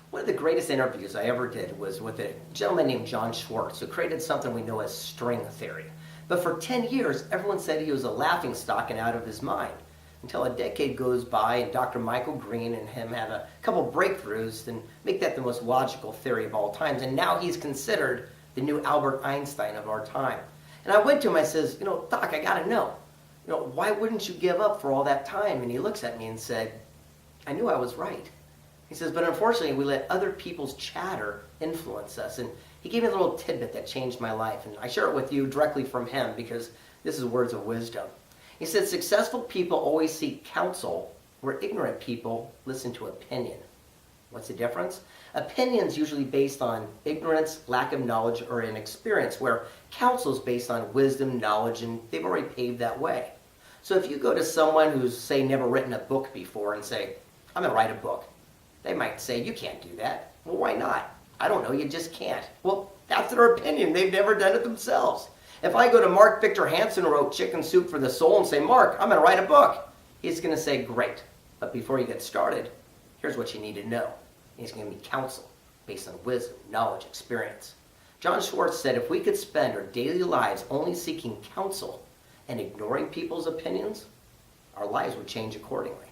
One of the greatest interviews I ever did was with a gentleman named John Schwartz, who created something we know as string theory. But for 10 years, everyone said he was a laughingstock and out of his mind. Until a decade goes by and Dr. Michael Green and him have a couple breakthroughs and make that the most logical theory of all times. And now he's considered the new Albert Einstein of our time. And I went to him, I says, Doc, I gotta know, why wouldn't you give up for all that time? And he looks at me and said, I knew I was right. He says, but unfortunately, we let other people's chatter influence us. And he gave me a little tidbit that changed my life. And I share it with you directly from him because this is words of wisdom. He said, successful people always seek counsel where ignorant people listen to opinion. What's the difference? Opinion's usually based on ignorance, lack of knowledge, or inexperience, where counsel's based on wisdom, knowledge, and they've already paved that way. So if you go to someone who's, say, never written a book before and say, I'm going to write a book, they might say, you can't do that. Well, why not? I don't know, you just can't. Well, that's their opinion. They've never done it themselves. If I go to Mark Victor Hansen, who wrote Chicken Soup for the Soul, and say, Mark, I'm going to write a book, he's going to say, great. But before you get started, here's what you need to know. He's going to be counsel based on wisdom, knowledge, experience. John Schwartz said if we could spend our daily lives only seeking counsel and ignoring people's opinions, our lives would change accordingly.